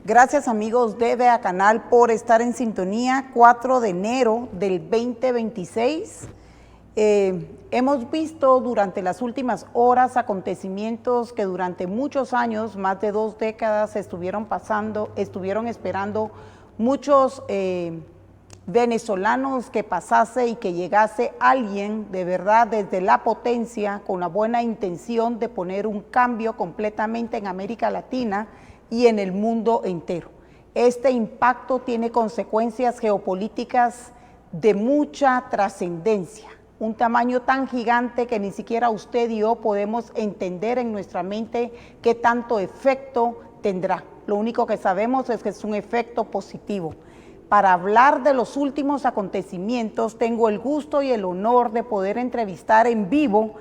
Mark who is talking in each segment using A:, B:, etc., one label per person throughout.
A: Gracias amigos de Vea Canal por estar en sintonía. 4 de enero del 2026. Hemos visto durante las últimas horas acontecimientos que durante muchos años, más de 2 décadas, estuvieron esperando muchos venezolanos que pasase y que llegase alguien de verdad desde la potencia con la buena intención de poner un cambio completamente en América Latina y en el mundo entero. Este impacto tiene consecuencias geopolíticas de mucha trascendencia, un tamaño tan gigante que ni siquiera usted y yo podemos entender en nuestra mente qué tanto efecto tendrá. Lo único que sabemos es que es un efecto positivo. Para hablar de los últimos acontecimientos, tengo el gusto y el honor de poder entrevistar en vivo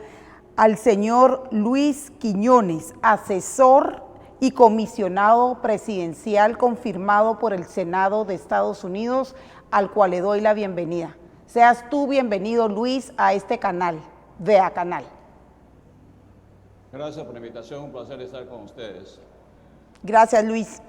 A: al señor Luis Quiñones, asesor y comisionado presidencial confirmado por el Senado de Estados Unidos, al cual le doy la bienvenida. Seas tú bienvenido, Luis, a este canal, Vea Canal.
B: Gracias por la invitación, un placer estar con ustedes.
A: Gracias, Luis.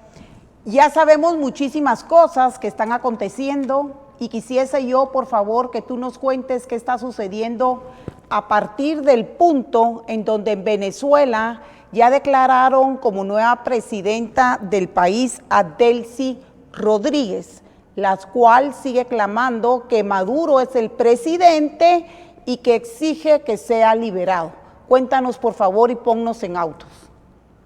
A: Ya sabemos muchísimas cosas que están aconteciendo y quisiese yo, por favor, que tú nos cuentes qué está sucediendo a partir del punto en donde en Venezuela ya declararon como nueva presidenta del país a Delcy Rodríguez, la cual sigue clamando que Maduro es el presidente y que exige que sea liberado. Cuéntanos, por favor, y ponnos en autos.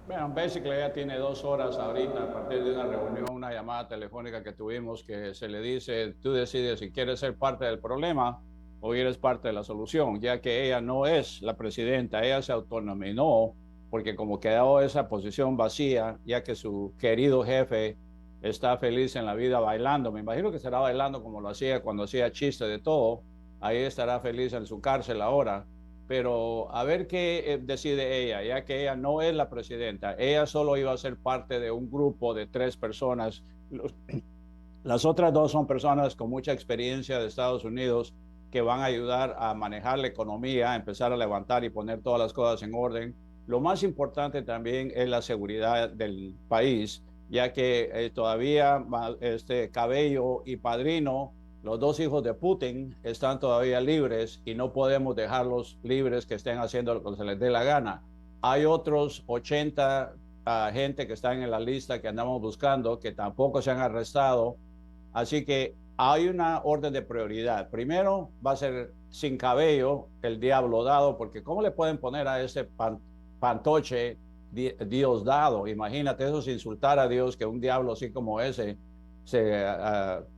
B: Bueno, básicamente ella tiene 2 horas ahorita a partir de una reunión, una llamada telefónica que tuvimos que se le dice, tú decides si quieres ser parte del problema o eres parte de la solución, ya que ella no es la presidenta, ella se autonominó porque como quedó esa posición vacía, ya que su querido jefe está feliz en la vida bailando, me imagino que estará bailando como lo hacía cuando hacía chiste de todo, ahí estará feliz en su cárcel ahora. Pero a ver qué decide ella, ya que ella no es la presidenta, ella solo iba a ser parte de un grupo de 3 personas. Las otras 2 son personas con mucha experiencia de Estados Unidos que van a ayudar a manejar la economía, a empezar a levantar y poner todas las cosas en orden. Lo más importante también es la seguridad del país, ya que todavía Cabello y Padrino, los 2 hijos de Putin, están todavía libres y no podemos dejarlos libres que estén haciendo lo que se les dé la gana. Hay otros 80 gente que están en la lista que andamos buscando que tampoco se han arrestado. Así que hay una orden de prioridad. Primero va a ser sin Cabello, el diablo dado, porque ¿cómo le pueden poner a ese fantoche Dios dado? Imagínate, eso es insultar a Dios, que un diablo así como ese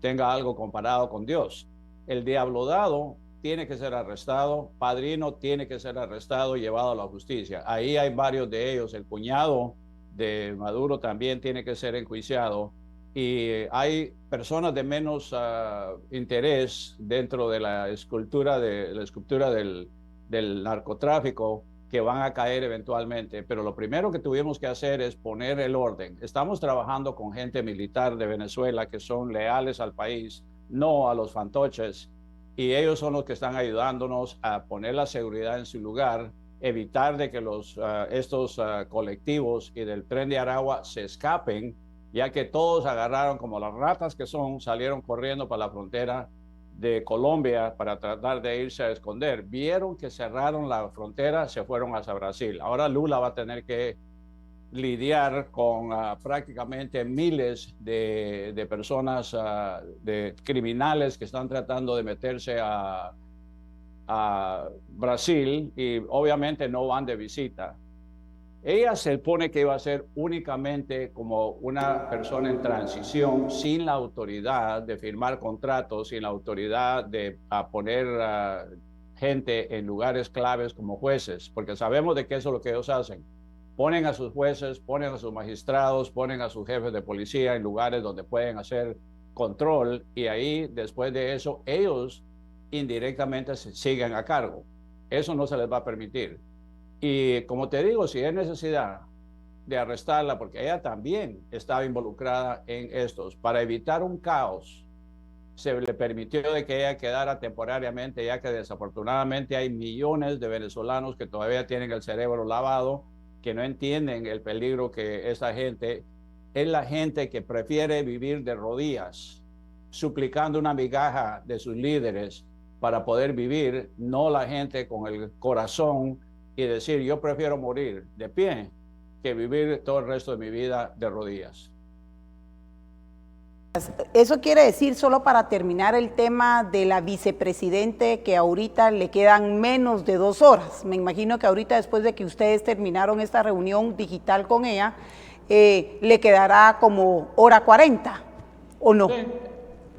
B: tenga algo comparado con Dios. El diablo dado tiene que ser arrestado, Padrino tiene que ser arrestado y llevado a la justicia. Ahí hay varios de ellos, el cuñado de Maduro también tiene que ser enjuiciado y hay personas de menos interés dentro de la escultura del narcotráfico que van a caer eventualmente, pero lo primero que tuvimos que hacer es poner el orden. Estamos trabajando con gente militar de Venezuela que son leales al país, no a los fantoches, y ellos son los que están ayudándonos a poner la seguridad en su lugar, evitar de que estos colectivos y del Tren de Aragua se escapen, ya que todos agarraron como las ratas que son, salieron corriendo para la frontera de Colombia para tratar de irse a esconder. Vieron que cerraron la frontera, se fueron hacia Brasil. Ahora Lula va a tener que lidiar con prácticamente miles de personas, de criminales que están tratando de meterse a Brasil y obviamente no van de visita. Ella se supone que iba a ser únicamente como una persona en transición, sin la autoridad de firmar contratos, sin la autoridad de poner gente en lugares claves como jueces, porque sabemos de qué eso es lo que ellos hacen. Ponen a sus jueces, ponen a sus magistrados, ponen a sus jefes de policía en lugares donde pueden hacer control y ahí, después de eso, ellos indirectamente se siguen a cargo. Eso no se les va a permitir. Y como te digo, si hay necesidad de arrestarla, porque ella también estaba involucrada en estos, para evitar un caos, se le permitió de que ella quedara temporariamente, ya que desafortunadamente hay millones de venezolanos que todavía tienen el cerebro lavado, que no entienden el peligro que esa gente es la gente que prefiere vivir de rodillas, suplicando una migaja de sus líderes para poder vivir, no la gente con el corazón y decir, yo prefiero morir de pie que vivir todo el resto de mi vida de rodillas.
A: Eso quiere decir, solo para terminar el tema de la vicepresidente, que ahorita le quedan menos de 2 horas. Me imagino que ahorita, después de que ustedes terminaron esta reunión digital con ella, le quedará como hora 40, ¿o no?
B: Sí,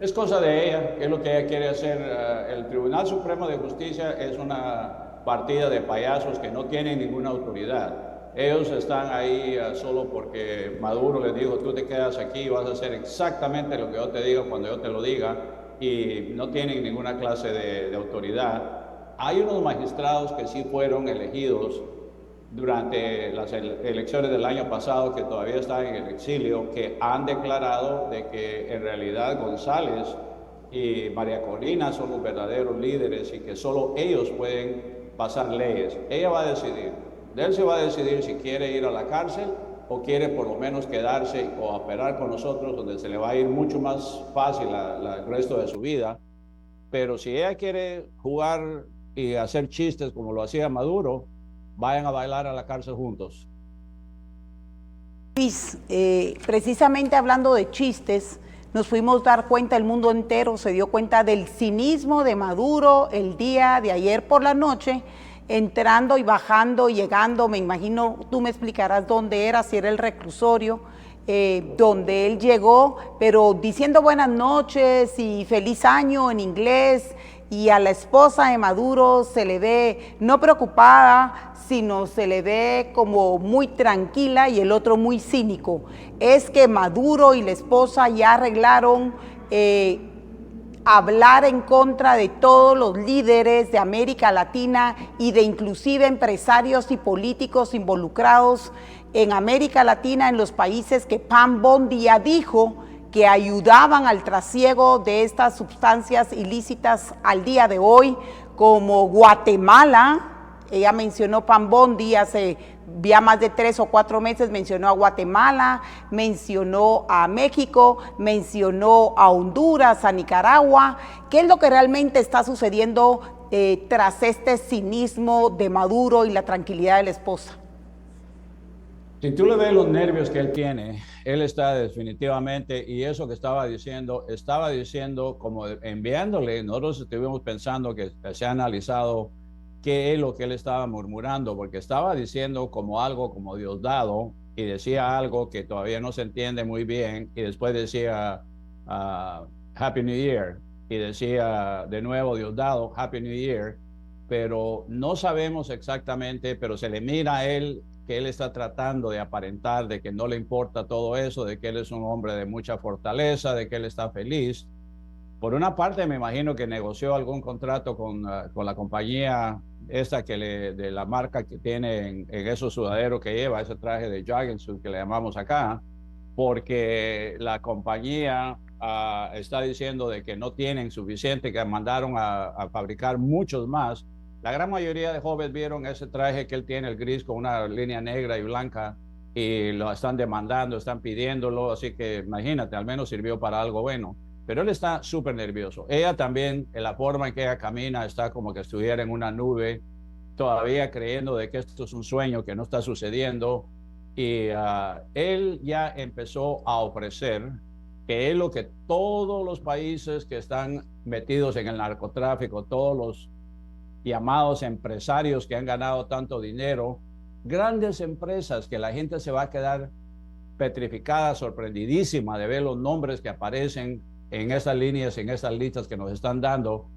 B: es cosa de ella, es lo que ella quiere hacer. El Tribunal Supremo de Justicia es una partida de payasos que no tienen ninguna autoridad. Ellos están ahí solo porque Maduro les dijo, tú te quedas aquí y vas a hacer exactamente lo que yo te diga cuando yo te lo diga, y no tienen ninguna clase de autoridad. Hay unos magistrados que sí fueron elegidos durante las elecciones del año pasado, que todavía están en el exilio, que han declarado de que en realidad González y María Corina son los verdaderos líderes y que solo ellos pueden pasar leyes. Ella va a decidir. Él se va a decidir si quiere ir a la cárcel o quiere por lo menos quedarse o operar con nosotros, donde se le va a ir mucho más fácil el resto de su vida. Pero si ella quiere jugar y hacer chistes como lo hacía Maduro, vayan a bailar a la cárcel juntos.
A: Luis, precisamente hablando de chistes, nos fuimos a dar cuenta, el mundo entero se dio cuenta del cinismo de Maduro el día de ayer por la noche, entrando y bajando, llegando, me imagino, tú me explicarás dónde era, si era el reclusorio, donde él llegó, pero diciendo buenas noches y feliz año en inglés, y a la esposa de Maduro se le ve no preocupada, sino se le ve como muy tranquila, y el otro muy cínico. Es que Maduro y la esposa ya arreglaron hablar en contra de todos los líderes de América Latina y de inclusive empresarios y políticos involucrados en América Latina, en los países que Pam Bondi ya dijo que ayudaban al trasiego de estas sustancias ilícitas al día de hoy, como Guatemala. Ella mencionó Pam Bondi hace ya más de 3 o 4 meses, mencionó a Guatemala, mencionó a México, mencionó a Honduras, a Nicaragua. ¿Qué es lo que realmente está sucediendo tras este cinismo de Maduro y la tranquilidad de la esposa?
B: Si tú le ves los nervios que él tiene, él está definitivamente, y eso que estaba diciendo como enviándole, nosotros estuvimos pensando que se ha analizado qué es lo que él estaba murmurando, porque estaba diciendo como algo como Diosdado, y decía algo que todavía no se entiende muy bien, y después decía Happy New Year, y decía de nuevo Diosdado, Happy New Year, pero no sabemos exactamente, pero se le mira a él que él está tratando de aparentar de que no le importa todo eso, de que él es un hombre de mucha fortaleza, de que él está feliz. Por una parte, me imagino que negoció algún contrato con la compañía esta de la marca que tiene en esos sudaderos que lleva, ese traje de jogging suit que le llamamos acá, porque la compañía está diciendo de que no tienen suficiente, que mandaron a fabricar muchos más. La gran mayoría de jóvenes vieron ese traje que él tiene, el gris con una línea negra y blanca, y lo están demandando, están pidiéndolo, así que imagínate, al menos sirvió para algo bueno. Pero él está súper nervioso. Ella también, en la forma en que ella camina, está como que estuviera en una nube, todavía creyendo de que esto es un sueño que no está sucediendo. Y él ya empezó a ofrecer que es lo que todos los países que están metidos en el narcotráfico, todos los llamados empresarios que han ganado tanto dinero, grandes empresas que la gente se va a quedar petrificada, sorprendidísima de ver los nombres que aparecen en esas líneas, en esas listas que nos están dando.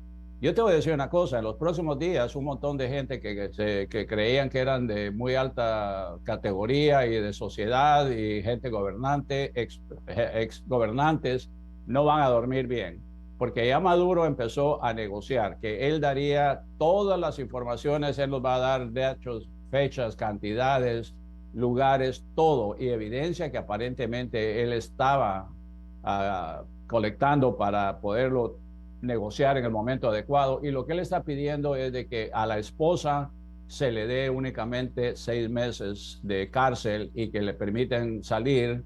B: Yo te voy a decir una cosa, en los próximos días un montón de gente que creían que eran de muy alta categoría y de sociedad y gente gobernante, ex gobernantes, no van a dormir bien, porque ya Maduro empezó a negociar, que él daría todas las informaciones, él nos va a dar de hechos, fechas, cantidades, lugares, todo, y evidencia que aparentemente él estaba colectando para poderlo negociar en el momento adecuado. Y lo que él está pidiendo es de que a la esposa se le dé únicamente 6 meses de cárcel y que le permiten salir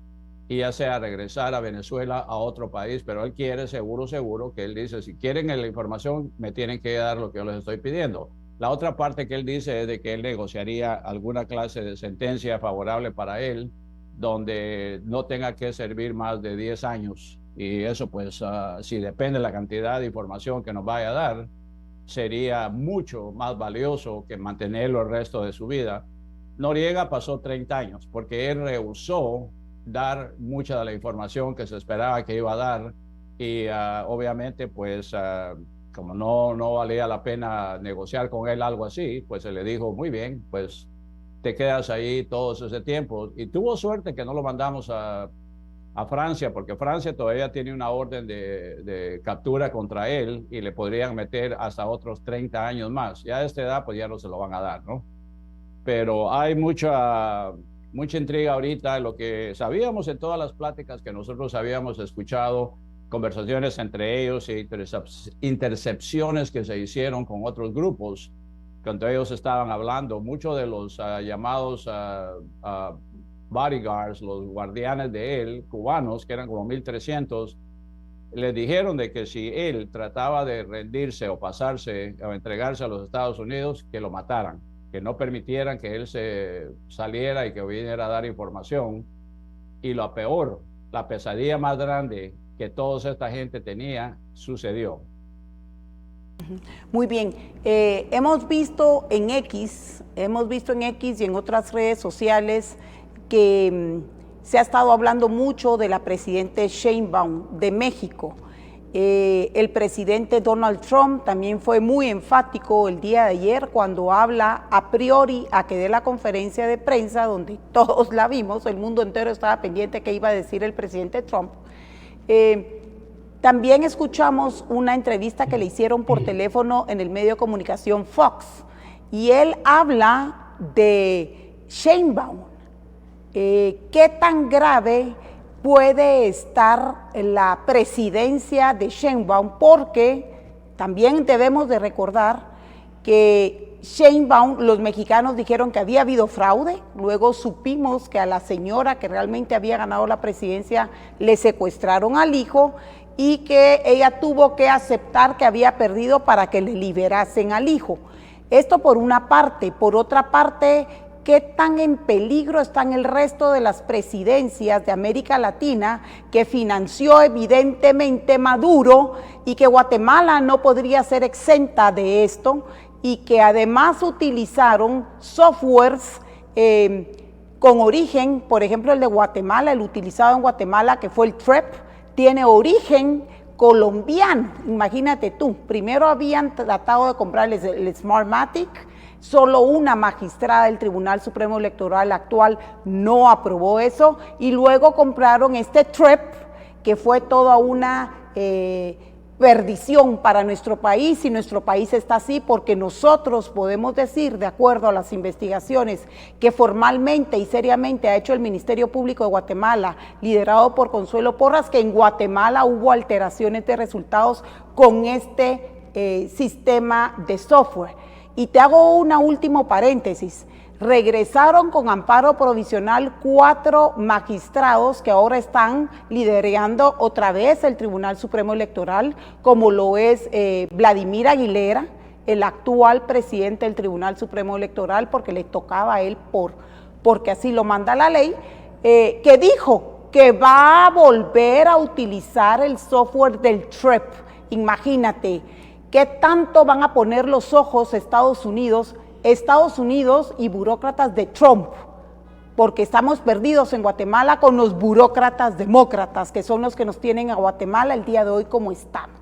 B: y ya sea regresar a Venezuela, a otro país, pero él quiere seguro que él dice, si quieren la información, me tienen que dar lo que yo les estoy pidiendo. La otra parte que él dice es de que él negociaría alguna clase de sentencia favorable para él, donde no tenga que servir más de 10 años. Y eso, pues, si depende de la cantidad de información que nos vaya a dar, sería mucho más valioso que mantenerlo el resto de su vida. Noriega pasó 30 años porque él rehusó dar mucha de la información que se esperaba que iba a dar y obviamente pues como no valía la pena negociar con él algo así, pues se le dijo muy bien, pues te quedas ahí todo ese tiempo y tuvo suerte que no lo mandamos a Francia, porque Francia todavía tiene una orden de captura contra él y le podrían meter hasta otros 30 años más. Ya a esta edad, pues ya no se lo van a dar, ¿no? Pero hay mucha intriga ahorita. Lo que sabíamos en todas las pláticas que nosotros habíamos escuchado, conversaciones entre ellos e intercepciones que se hicieron con otros grupos, cuando ellos estaban hablando, muchos de los llamados bodyguards, los guardianes de él, cubanos, que eran como 1,300, le dijeron de que si él trataba de rendirse o pasarse o entregarse a los Estados Unidos, que lo mataran, que no permitieran que él se saliera y que viniera a dar información. Y lo peor, la pesadilla más grande que toda esta gente tenía, sucedió.
A: Muy bien, hemos visto en X y en otras redes sociales que se ha estado hablando mucho de la presidenta Sheinbaum de México. El presidente Donald Trump también fue muy enfático el día de ayer cuando habla a priori a que dé la conferencia de prensa donde todos la vimos, el mundo entero estaba pendiente qué iba a decir el presidente Trump. También escuchamos una entrevista que le hicieron por teléfono en el medio de comunicación Fox y él habla de Sheinbaum. ¿Qué tan grave puede estar la presidencia de Sheinbaum? Porque también debemos de recordar que Sheinbaum, los mexicanos dijeron que había habido fraude, luego supimos que a la señora que realmente había ganado la presidencia le secuestraron al hijo y que ella tuvo que aceptar que había perdido para que le liberasen al hijo. Esto por una parte. Por otra parte, ¿qué tan en peligro están el resto de las presidencias de América Latina que financió evidentemente Maduro y que Guatemala no podría ser exenta de esto y que además utilizaron softwares con origen, por ejemplo el de Guatemala, el utilizado en Guatemala que fue el TREP, tiene origen colombiano? Imagínate tú, primero habían tratado de comprarles el Smartmatic, solo una magistrada del Tribunal Supremo Electoral actual no aprobó eso, y luego compraron este TREP, que fue toda una perdición para nuestro país, y nuestro país está así porque nosotros podemos decir, de acuerdo a las investigaciones que formalmente y seriamente ha hecho el Ministerio Público de Guatemala, liderado por Consuelo Porras, que en Guatemala hubo alteraciones de resultados con este sistema de software. Y te hago una último paréntesis. Regresaron con amparo provisional 4 magistrados que ahora están liderando otra vez el Tribunal Supremo Electoral, como lo es Vladimir Aguilera, el actual presidente del Tribunal Supremo Electoral, porque le tocaba a él porque así lo manda la ley, que dijo que va a volver a utilizar el software del TREP. Imagínate, ¿qué tanto van a poner los ojos Estados Unidos y burócratas de Trump? Porque estamos perdidos en Guatemala con los burócratas demócratas, que son los que nos tienen a Guatemala el día de hoy como estamos,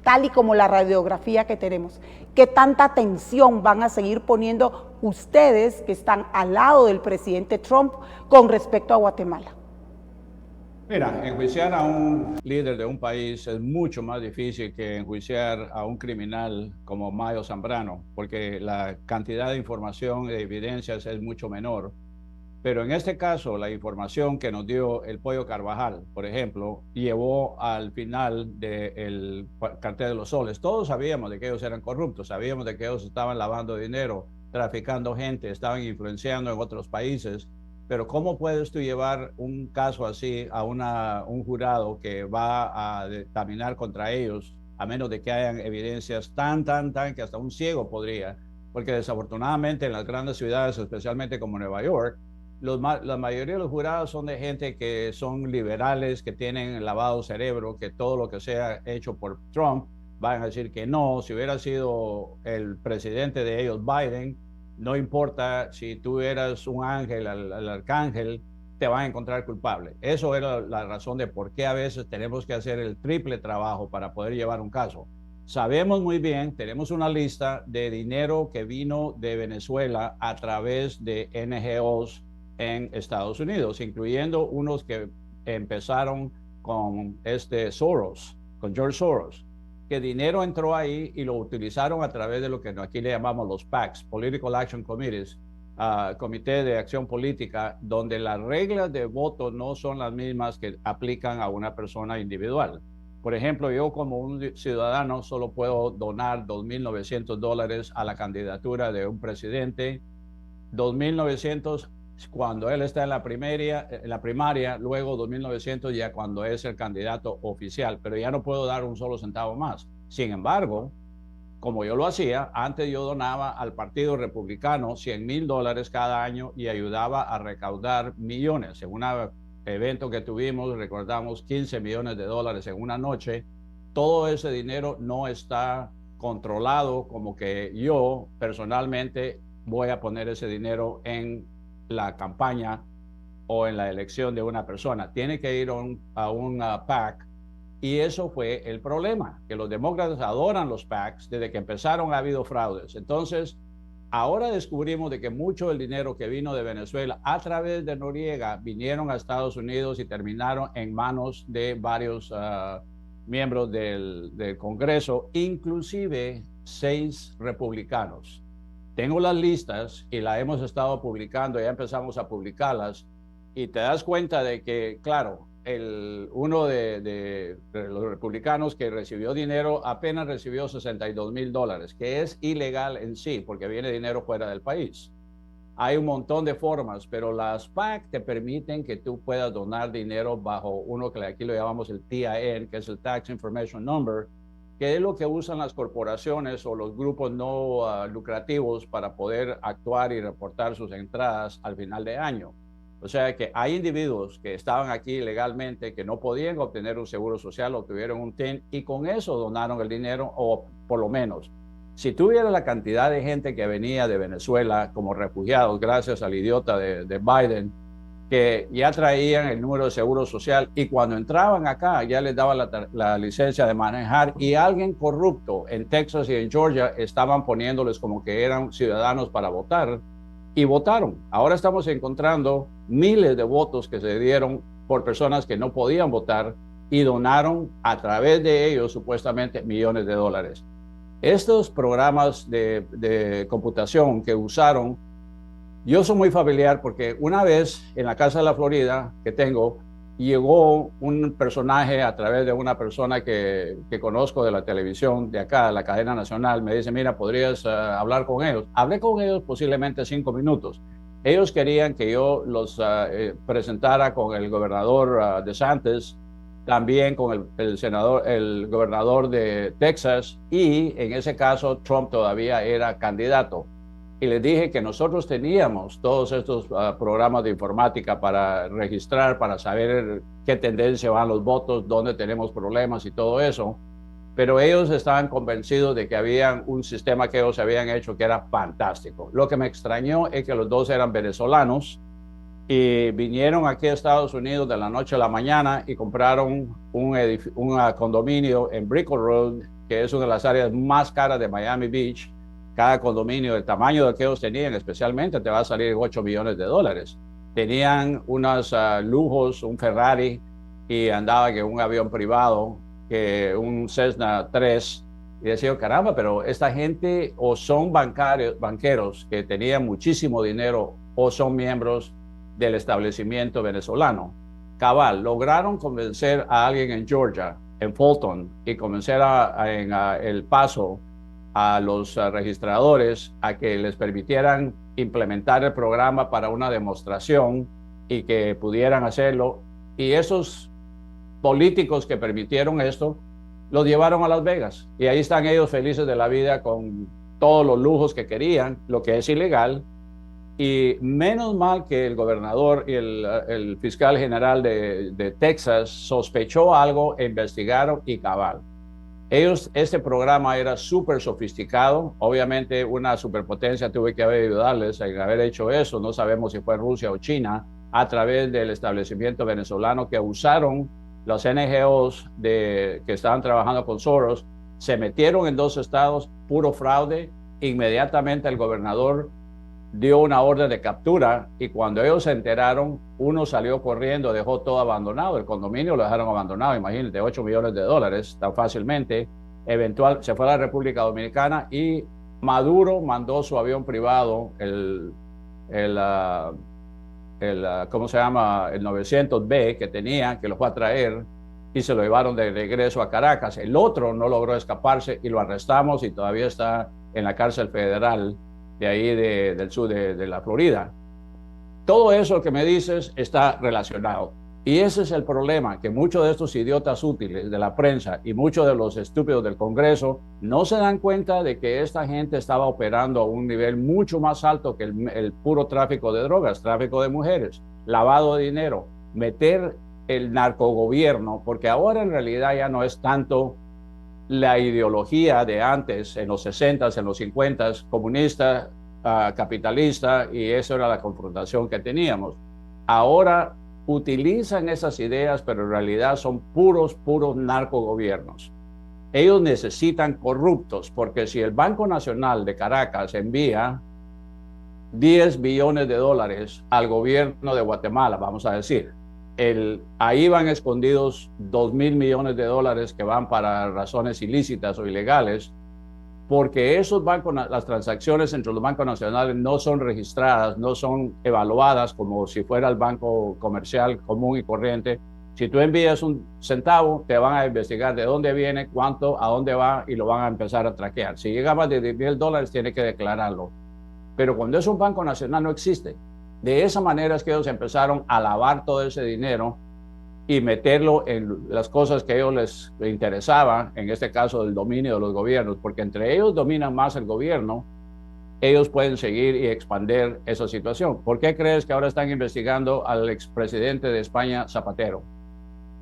A: tal y como la radiografía que tenemos. ¿Qué tanta atención van a seguir poniendo ustedes que están al lado del presidente Trump con respecto a Guatemala?
B: Mira, enjuiciar a un líder de un país es mucho más difícil que enjuiciar a un criminal como Mayo Zambrano, porque la cantidad de información y de evidencias es mucho menor. Pero en este caso, la información que nos dio el Pollo Carvajal, por ejemplo, llevó al final del Cartel de los Soles. Todos sabíamos de que ellos eran corruptos, sabíamos de que ellos estaban lavando dinero, traficando gente, estaban influenciando en otros países, Pero ¿cómo puedes tú llevar un caso así a un jurado que va a dictaminar contra ellos, a menos de que hayan evidencias tan, que hasta un ciego podría? Porque desafortunadamente en las grandes ciudades, especialmente como Nueva York, la mayoría de los jurados son de gente que son liberales, que tienen lavado cerebro, que todo lo que sea hecho por Trump van a decir que no. Si hubiera sido el presidente de ellos, Biden, no importa si tú eras un ángel, al arcángel, te van a encontrar culpable. Eso era la razón de por qué a veces tenemos que hacer el triple trabajo para poder llevar un caso. Sabemos muy bien, tenemos una lista de dinero que vino de Venezuela a través de NGOs en Estados Unidos, incluyendo unos que empezaron con Soros, con George Soros, que dinero entró ahí y lo utilizaron a través de lo que aquí le llamamos los PACs, Political Action Committees, Comité de Acción Política, donde las reglas de voto no son las mismas que aplican a una persona individual. Por ejemplo, yo como un ciudadano solo puedo donar $2,900 a la candidatura de un presidente, 2,900 cuando él está en la primaria, luego 2,900 ya cuando es el candidato oficial, pero ya no puedo dar un solo centavo más. Sin embargo, como yo lo hacía, antes yo donaba al Partido Republicano $100,000 cada año y ayudaba a recaudar millones. En un evento que tuvimos, recordamos $15 millones en una noche. Todo ese dinero no está controlado como que yo personalmente voy a poner ese dinero en la campaña o en la elección de una persona. Tiene que ir a un PAC. Y eso fue el problema, que los demócratas adoran los PACs. Desde que empezaron ha habido fraudes. Entonces, ahora descubrimos de que mucho del dinero que vino de Venezuela a través de Noriega vinieron a Estados Unidos y terminaron en manos de varios miembros del Congreso, inclusive 6 republicanos. Tengo las listas y las hemos estado publicando, ya empezamos a publicarlas, y te das cuenta de que, claro, uno de los republicanos que recibió dinero apenas recibió $62,000, que es ilegal en sí, porque viene dinero fuera del país. Hay un montón de formas, pero las PAC te permiten que tú puedas donar dinero bajo uno que aquí lo llamamos el TIN, que es el Tax Information Number, que es lo que usan las corporaciones o los grupos no lucrativos para poder actuar y reportar sus entradas al final de año. O sea que hay individuos que estaban aquí legalmente, que no podían obtener un seguro social, obtuvieron un TIN y con eso donaron el dinero, o por lo menos, si tuviera la cantidad de gente que venía de Venezuela como refugiados, gracias al idiota de Biden, que ya traían el número de seguro social y cuando entraban acá ya les daban la licencia de manejar, y alguien corrupto en Texas y en Georgia estaban poniéndoles como que eran ciudadanos para votar, y votaron. Ahora estamos encontrando miles de votos que se dieron por personas que no podían votar y donaron a través de ellos supuestamente millones de dólares. Estos programas de computación que usaron, yo soy muy familiar porque una vez en la casa de la Florida que tengo, llegó un personaje a través de una persona que conozco de la televisión de acá, de la cadena nacional. Me dice, mira, ¿podrías hablar con ellos? Hablé con ellos posiblemente 5 minutos. Ellos querían que yo los presentara con el gobernador DeSantis, también con el gobernador de Texas, y en ese caso Trump todavía era candidato. Y les dije que nosotros teníamos todos estos programas de informática para registrar, para saber qué tendencia van los votos, dónde tenemos problemas y todo eso. Pero ellos estaban convencidos de que había un sistema que ellos habían hecho que era fantástico. Lo que me extrañó es que los dos eran venezolanos y vinieron aquí a Estados Unidos de la noche a la mañana y compraron un condominio en Brickell Road, que es una de las áreas más caras de Miami Beach. Cada condominio, el tamaño de que ellos tenían especialmente, te va a salir $8 millones. Tenían unos lujos, un Ferrari, y andaba que un avión privado, que un Cessna 3. Y decía, caramba, pero esta gente o son banqueros que tenían muchísimo dinero o son miembros del establecimiento venezolano. Cabal, lograron convencer a alguien en Georgia, en Fulton, y convencer en El Paso a los registradores a que les permitieran implementar el programa para una demostración y que pudieran hacerlo. Y esos políticos que permitieron esto, los llevaron a Las Vegas. Y ahí están ellos felices de la vida con todos los lujos que querían, lo que es ilegal. Y menos mal que el gobernador y el fiscal general de Texas sospechó algo, investigaron y cabal. Este programa era súper sofisticado. Obviamente una superpotencia tuvo que ayudarles a haber hecho eso. No sabemos si fue Rusia o China, a través del establecimiento venezolano que usaron los NGOs que estaban trabajando con Soros, se metieron en 2 estados, puro fraude. Inmediatamente el gobernador dio una orden de captura y cuando ellos se enteraron, uno salió corriendo, dejó todo abandonado, el condominio lo dejaron abandonado, imagínate, $8 millones tan fácilmente. Se fue a la República Dominicana y Maduro mandó su avión privado, ¿cómo se llama? El 900B que tenía, que lo fue a traer y se lo llevaron de regreso a Caracas. El otro no logró escaparse y lo arrestamos y todavía está en la cárcel federal de ahí del sur de la Florida. Todo eso que me dices está relacionado. Y ese es el problema, que muchos de estos idiotas útiles de la prensa y muchos de los estúpidos del Congreso no se dan cuenta de que esta gente estaba operando a un nivel mucho más alto que el puro tráfico de drogas, tráfico de mujeres, lavado de dinero, meter el narcogobierno, porque ahora en realidad ya no es tanto la ideología de antes, en los 60s, en los 50s, comunista, capitalista, y eso era la confrontación que teníamos. Ahora utilizan esas ideas, pero en realidad son puros narcogobiernos. Ellos necesitan corruptos, porque si el Banco Nacional de Caracas envía $10 billones al gobierno de Guatemala, vamos a decir, ahí van escondidos $2.000 millones que van para razones ilícitas o ilegales, porque esos bancos, las transacciones entre los bancos nacionales no son registradas, no son evaluadas como si fuera el banco comercial común y corriente. Si tú envías un centavo, te van a investigar de dónde viene, cuánto, a dónde va y lo van a empezar a traquear. Si llega más de $10,000, tiene que declararlo. Pero cuando es un banco nacional no existe. De esa manera es que ellos empezaron a lavar todo ese dinero y meterlo en las cosas que a ellos les interesaban, en este caso del dominio de los gobiernos, porque entre ellos dominan más el gobierno, ellos pueden seguir y expandir esa situación. ¿Por qué crees que ahora están investigando al expresidente de España, Zapatero?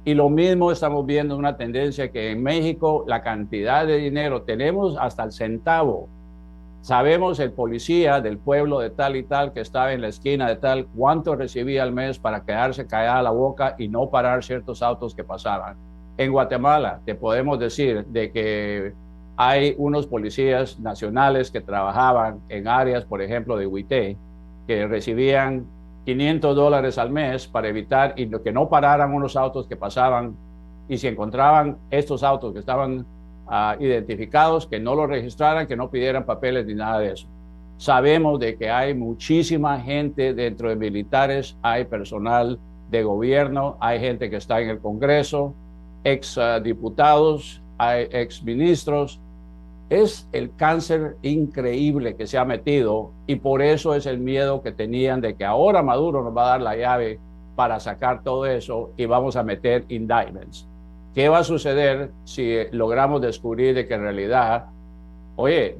B: Y lo mismo estamos viendo una tendencia que en México la cantidad de dinero, tenemos hasta el centavo. Sabemos el policía del pueblo de tal y tal que estaba en la esquina de tal, cuánto recibía al mes para quedarse callada la boca y no parar ciertos autos que pasaban. En Guatemala te podemos decir de que hay unos policías nacionales que trabajaban en áreas, por ejemplo, de Huité, que recibían $500 al mes para evitar y que no pararan unos autos que pasaban, y si encontraban estos autos que estaban identificados, que no lo registraran, que no pidieran papeles ni nada de eso. Sabemos de que hay muchísima gente dentro de militares, hay personal de gobierno, hay gente que está en el Congreso, ex diputados, hay ex ministros. Es el cáncer increíble que se ha metido y por eso es el miedo que tenían de que ahora Maduro nos va a dar la llave para sacar todo eso y vamos a meter indictments. ¿Qué va a suceder si logramos descubrir de que en realidad, oye,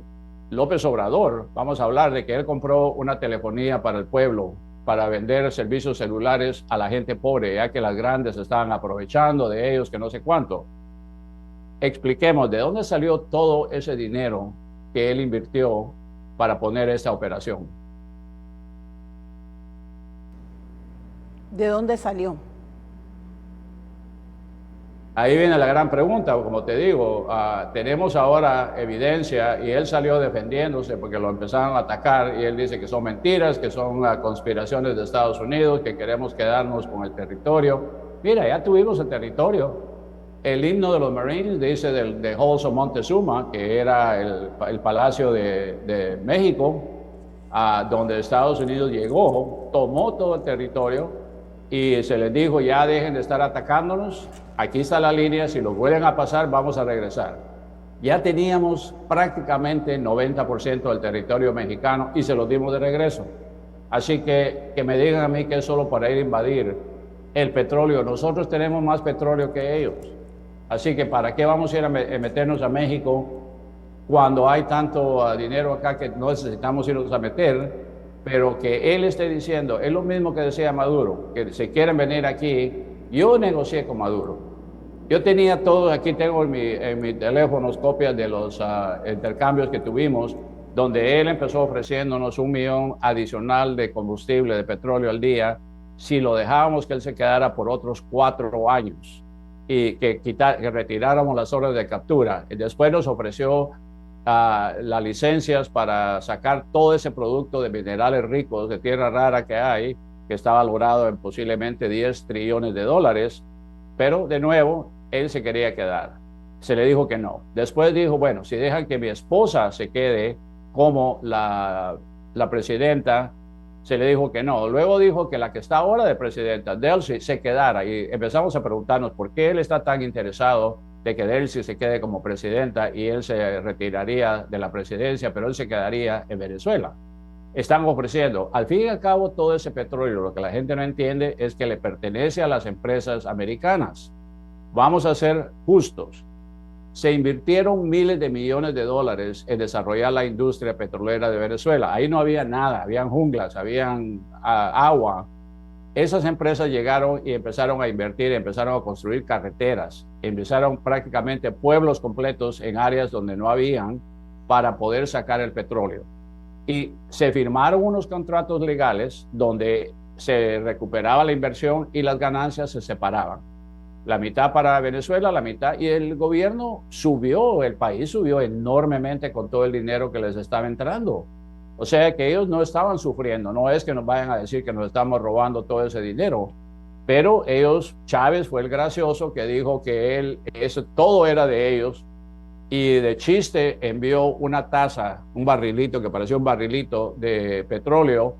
B: López Obrador, vamos a hablar de que él compró una telefonía para el pueblo, para vender servicios celulares a la gente pobre, ya que las grandes estaban aprovechando de ellos, que no sé cuánto? Expliquemos de dónde salió todo ese dinero que él invirtió para poner esta operación.
A: ¿De dónde salió?
B: Ahí viene la gran pregunta, como te digo, tenemos ahora evidencia y él salió defendiéndose porque lo empezaron a atacar y él dice que son mentiras, que son conspiraciones de Estados Unidos, que queremos quedarnos con el territorio. Mira, ya tuvimos el territorio. El himno de los Marines dice de Halls of Montezuma, que era el palacio de México, donde Estados Unidos llegó, tomó todo el territorio y se les dijo, ya dejen de estar atacándonos, aquí está la línea, si los vuelven a pasar, vamos a regresar. Ya teníamos prácticamente 90% del territorio mexicano y se los dimos de regreso. Así que me digan a mí que es solo para ir a invadir el petróleo. Nosotros tenemos más petróleo que ellos. Así que ¿para qué vamos a ir a meternos a México cuando hay tanto dinero acá que no necesitamos irnos a meter? Pero que él esté diciendo, es lo mismo que decía Maduro, que se quieren venir aquí. Yo negocié con Maduro. Yo tenía todo, aquí tengo en mi teléfono copias de los intercambios que tuvimos, donde él empezó ofreciéndonos 1 millón adicional de combustible, de petróleo al día, si lo dejábamos que él se quedara por otros 4 años y que retiráramos las órdenes de captura. Y después nos ofreció las licencias para sacar todo ese producto de minerales ricos, de tierra rara que hay, que está valorado en posiblemente 10 trillones de dólares, pero de nuevo, él se quería quedar. Se le dijo que no. Después dijo, bueno, si dejan que mi esposa se quede como la presidenta, se le dijo que no. Luego dijo que la que está ahora de presidenta, Delcy, se quedara. Y empezamos a preguntarnos por qué él está tan interesado de que Delcy se quede como presidenta y él se retiraría de la presidencia, pero él se quedaría en Venezuela. Están ofreciendo, al fin y al cabo, todo ese petróleo, lo que la gente no entiende es que le pertenece a las empresas americanas. Vamos a ser justos. Se invirtieron miles de millones de dólares en desarrollar la industria petrolera de Venezuela. Ahí no había nada, habían junglas, habían agua. Esas empresas llegaron y empezaron a invertir, empezaron a construir carreteras, empezaron prácticamente pueblos completos en áreas donde no habían para poder sacar el petróleo. Y se firmaron unos contratos legales donde se recuperaba la inversión y las ganancias se separaban. La mitad para Venezuela, la mitad, y el gobierno subió, el país subió enormemente con todo el dinero que les estaba entrando. O sea que ellos no estaban sufriendo, no es que nos vayan a decir que nos estamos robando todo ese dinero, pero ellos, Chávez fue el gracioso que dijo que eso todo era de ellos, y de chiste envió una taza, un barrilito que parecía un barrilito de petróleo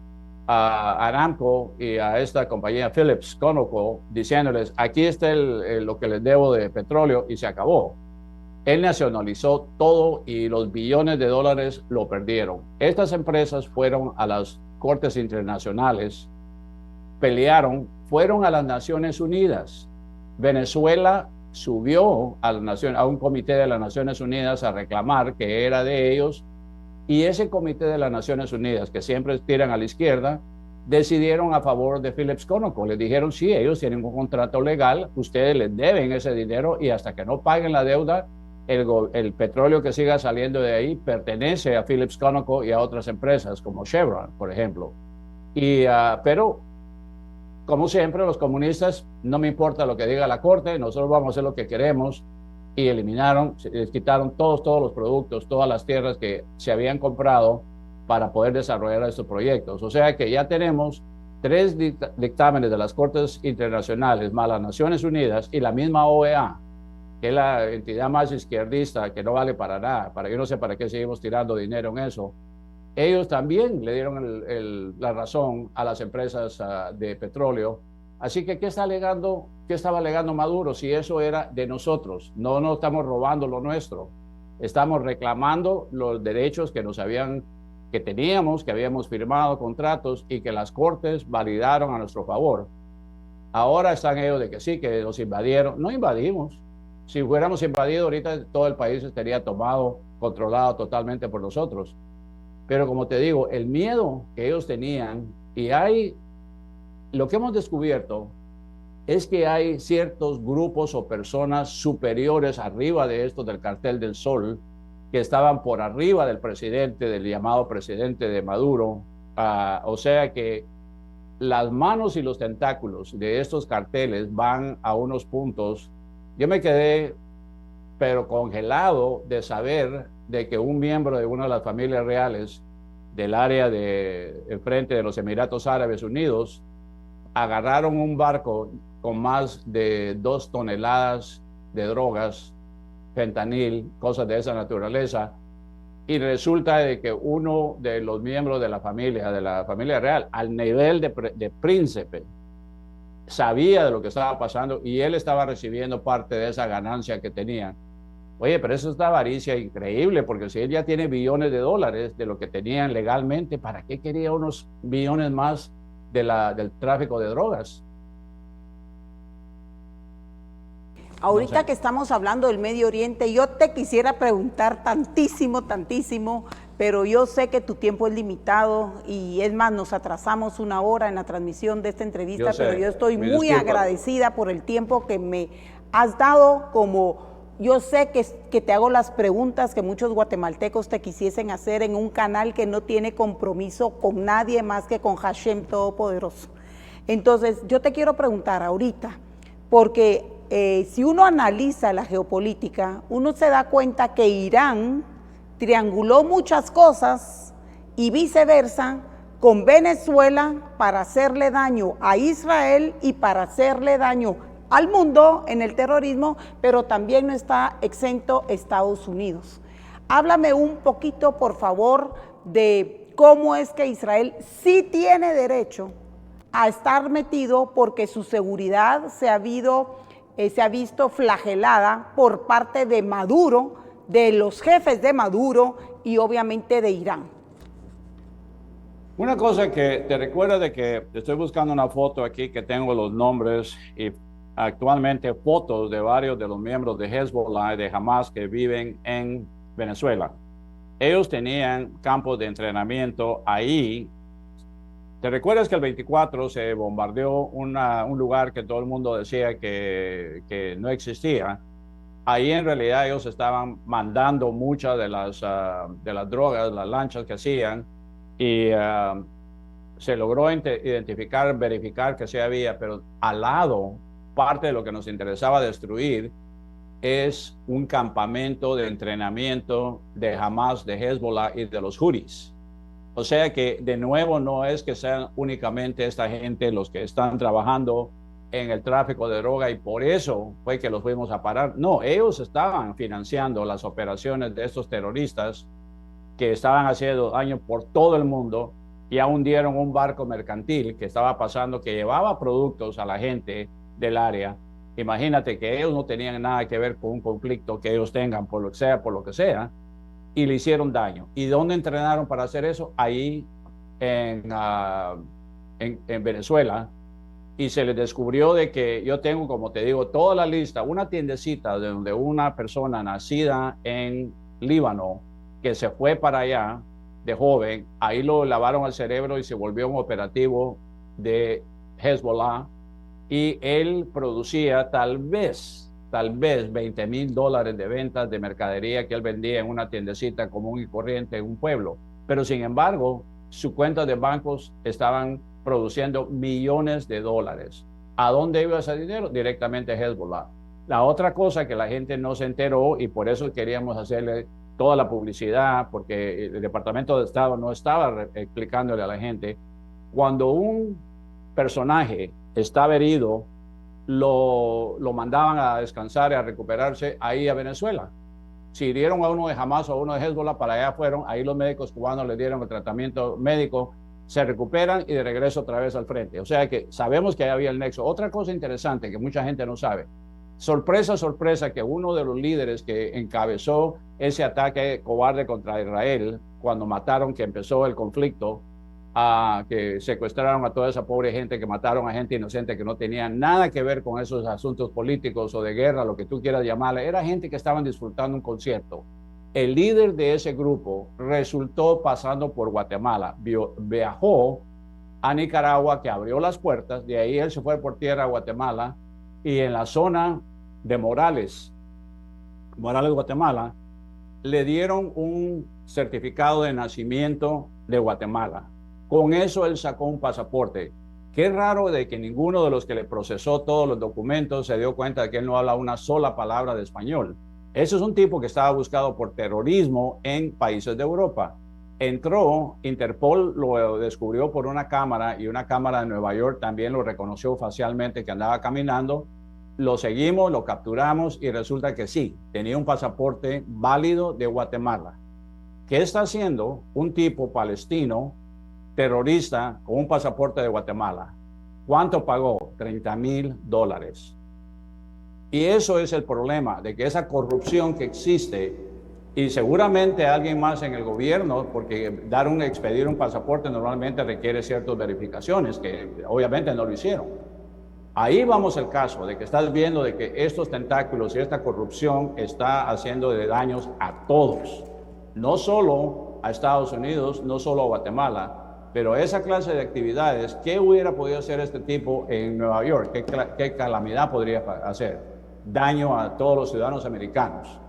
B: a Aramco y a esta compañía Phillips Conoco, diciéndoles, aquí está lo que les debo de petróleo, y se acabó. Él nacionalizó todo y los billones de dólares lo perdieron. Estas empresas fueron a las cortes internacionales, pelearon, fueron a las Naciones Unidas. Venezuela subió a un comité de las Naciones Unidas a reclamar que era de ellos, y ese comité de las Naciones Unidas, que siempre tiran a la izquierda, decidieron a favor de Phillips Conoco. Les dijeron, sí, ellos tienen un contrato legal, ustedes les deben ese dinero y hasta que no paguen la deuda, el petróleo que siga saliendo de ahí pertenece a Phillips Conoco y a otras empresas como Chevron, por ejemplo. Pero como siempre, los comunistas, no me importa lo que diga la corte, nosotros vamos a hacer lo que queremos, y les quitaron todos los productos, todas las tierras que se habían comprado para poder desarrollar estos proyectos. O sea que ya tenemos 3 dictámenes de las cortes internacionales, más las Naciones Unidas y la misma OEA, que es la entidad más izquierdista, que no vale para nada, yo no sé para qué seguimos tirando dinero en eso. Ellos también le dieron la razón a las empresas de petróleo. Así que, ¿qué estaba alegando Maduro si eso era de nosotros? No estamos robando lo nuestro. Estamos reclamando los derechos que teníamos, que habíamos firmado contratos y que las cortes validaron a nuestro favor. Ahora están ellos de que sí, que nos invadieron. No invadimos. Si hubiéramos invadido, ahorita todo el país estaría controlado totalmente por nosotros. Pero como te digo, el miedo que ellos tenían, lo que hemos descubierto es que hay ciertos grupos o personas superiores arriba de esto del Cartel del Sol, que estaban por arriba del presidente, del llamado presidente de Maduro. O sea que las manos y los tentáculos de estos carteles van a unos puntos. Yo me quedé pero congelado de saber de que un miembro de una de las familias reales del área de enfrente de los Emiratos Árabes Unidos agarraron un barco con más de 2 toneladas de drogas, fentanil, cosas de esa naturaleza, y resulta de que uno de los miembros de la familia real, al nivel de príncipe, sabía de lo que estaba pasando y él estaba recibiendo parte de esa ganancia que tenía. Oye, pero eso es una avaricia increíble, porque si él ya tiene billones de dólares de lo que tenían legalmente, ¿para qué quería unos billones más del tráfico de drogas? No
A: Ahorita
B: sé.
A: que estamos hablando del Medio Oriente, yo te quisiera preguntar tantísimo, tantísimo, pero yo sé que tu tiempo es limitado y es más, nos atrasamos 1 hora en la transmisión de esta
B: Yo
A: entrevista, pero
B: sé,
A: yo estoy
B: me
A: muy
B: disculpa.
A: agradecida por el tiempo que me has dado, como yo sé que te hago las preguntas que muchos guatemaltecos te quisiesen hacer en un canal que no tiene compromiso con nadie más que con Hashem Todopoderoso. Entonces, yo te quiero preguntar ahorita, porque si uno analiza la geopolítica, uno se da cuenta que Irán trianguló muchas cosas y viceversa con Venezuela para hacerle daño a Israel y para hacerle daño al mundo en el terrorismo, pero también no está exento Estados Unidos. Háblame un poquito, por favor, de cómo es que Israel sí tiene derecho a estar metido porque su seguridad se ha visto flagelada por parte de Maduro, de los jefes de Maduro y obviamente de Irán.
B: Una cosa que te recuerda de que estoy buscando una foto aquí que tengo los nombres y actualmente fotos de varios de los miembros de Hezbollah y de Hamas que viven en Venezuela. Ellos tenían campos de entrenamiento ahí. ¿Te recuerdas que el 24 se bombardeó un lugar que todo el mundo decía que no existía? Ahí en realidad ellos estaban mandando muchas de las drogas, las lanchas que hacían, y se logró identificar, verificar que sí había, pero al lado, parte de lo que nos interesaba destruir es un campamento de entrenamiento de Hamas, de Hezbollah y de los Houthis. O sea que de nuevo no es que sean únicamente esta gente los que están trabajando en el tráfico de droga y por eso fue que los fuimos a parar. No, ellos estaban financiando las operaciones de estos terroristas que estaban haciendo daño por todo el mundo y aún dieron un barco mercantil que estaba pasando, que llevaba productos a la gente del área. Imagínate que ellos no tenían nada que ver con un conflicto que ellos tengan, por lo que sea, y le hicieron daño. ¿Y dónde entrenaron para hacer eso? Ahí en Venezuela. Y se les descubrió de que yo tengo, como te digo, toda la lista, una tiendecita de donde una persona nacida en Líbano, que se fue para allá de joven, ahí lo lavaron al cerebro y se volvió un operativo de Hezbollah y él producía tal vez $20,000 de ventas de mercadería que él vendía en una tiendecita común y corriente en un pueblo. Pero sin embargo, sus cuentas de bancos estaban produciendo millones de dólares. ¿A dónde iba ese dinero? Directamente a Hezbollah. La otra cosa que la gente no se enteró y por eso queríamos hacerle toda la publicidad, porque el Departamento de Estado no estaba explicándole a la gente, cuando un personaje estaba herido, lo mandaban a descansar y a recuperarse ahí a Venezuela. Si dieron a uno de Hamas o a uno de Hezbollah, para allá fueron, ahí los médicos cubanos le dieron el tratamiento médico, se recuperan y de regreso otra vez al frente. O sea que sabemos que ahí había el nexo. Otra cosa interesante que mucha gente no sabe, sorpresa, sorpresa, que uno de los líderes que encabezó ese ataque cobarde contra Israel, cuando mataron, que empezó el conflicto, que secuestraron a toda esa pobre gente, que mataron a gente inocente que no tenía nada que ver con esos asuntos políticos o de guerra, lo que tú quieras llamarle, era gente que estaban disfrutando un concierto. El líder de ese grupo resultó pasando por Guatemala, viajó a Nicaragua, que abrió las puertas, de ahí él se fue por tierra a Guatemala, y en la zona de Morales, Guatemala, le dieron un certificado de nacimiento de Guatemala. Con eso él sacó un pasaporte. Qué raro de que ninguno de los que le procesó todos los documentos se dio cuenta de que él no habla una sola palabra de español. Ese es un tipo que estaba buscado por terrorismo en países de Europa. Entró, Interpol lo descubrió por una cámara y una cámara de Nueva York también lo reconoció facialmente que andaba caminando. Lo seguimos, lo capturamos y resulta que sí, tenía un pasaporte válido de Guatemala. ¿Qué está haciendo un tipo palestino terrorista con un pasaporte de Guatemala? ¿Cuánto pagó? $30,000. Y eso es el problema, de que esa corrupción que existe, y seguramente alguien más en el gobierno, porque expedir un pasaporte normalmente requiere ciertas verificaciones, que obviamente no lo hicieron. Ahí vamos al caso de que estás viendo de que estos tentáculos y esta corrupción está haciendo de daños a todos, no solo a Estados Unidos, no solo a Guatemala, pero esa clase de actividades, ¿qué hubiera podido hacer este tipo en Nueva York? ¿Qué calamidad podría hacer? Daño a todos los ciudadanos americanos.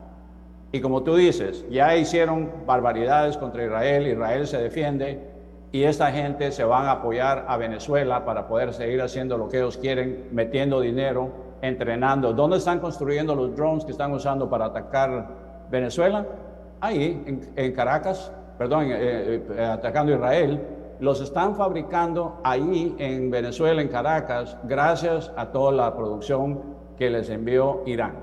B: Y como tú dices, ya hicieron barbaridades contra Israel, Israel se defiende y esta gente se van a apoyar a Venezuela para poder seguir haciendo lo que ellos quieren, metiendo dinero, entrenando. ¿Dónde están construyendo los drones que están usando para atacar Venezuela? Ahí, en Caracas, perdón, atacando Israel. Los están fabricando ahí en Venezuela, en Caracas, gracias a toda la producción que les envió Irán.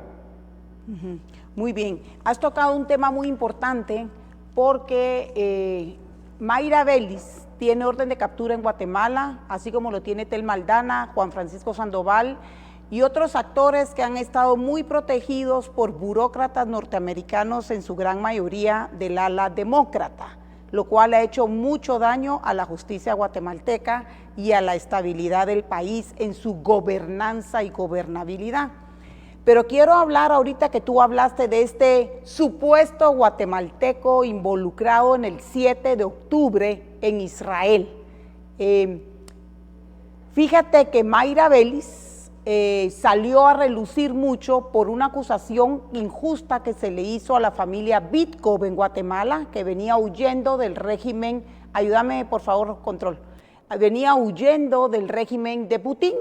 A: Muy bien, has tocado un tema muy importante porque Mayra Vélez tiene orden de captura en Guatemala, así como lo tiene Tel Maldana, Juan Francisco Sandoval y otros actores que han estado muy protegidos por burócratas norteamericanos, en su gran mayoría del ala demócrata, lo cual ha hecho mucho daño a la justicia guatemalteca y a la estabilidad del país en su gobernanza y gobernabilidad. Pero quiero hablar ahorita que tú hablaste de este supuesto guatemalteco involucrado en el 7 de octubre en Israel. Fíjate que Mayra Vélez salió a relucir mucho por una acusación injusta que se le hizo a la familia Bitkov en Guatemala, que venía huyendo del régimen, ayúdame por favor, control, venía huyendo del régimen de Putin.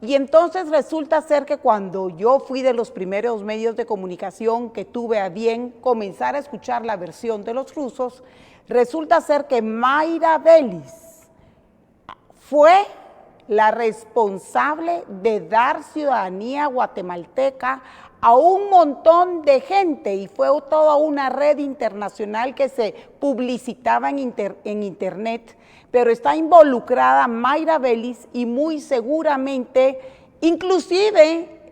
A: Y entonces resulta ser que cuando yo fui de los primeros medios de comunicación que tuve a bien comenzar a escuchar la versión de los rusos, resulta ser que Mayra Vélez fue la responsable de dar ciudadanía guatemalteca a un montón de gente, y fue toda una red internacional que se publicitaba en internet, pero está involucrada Mayra Vélez y muy seguramente inclusive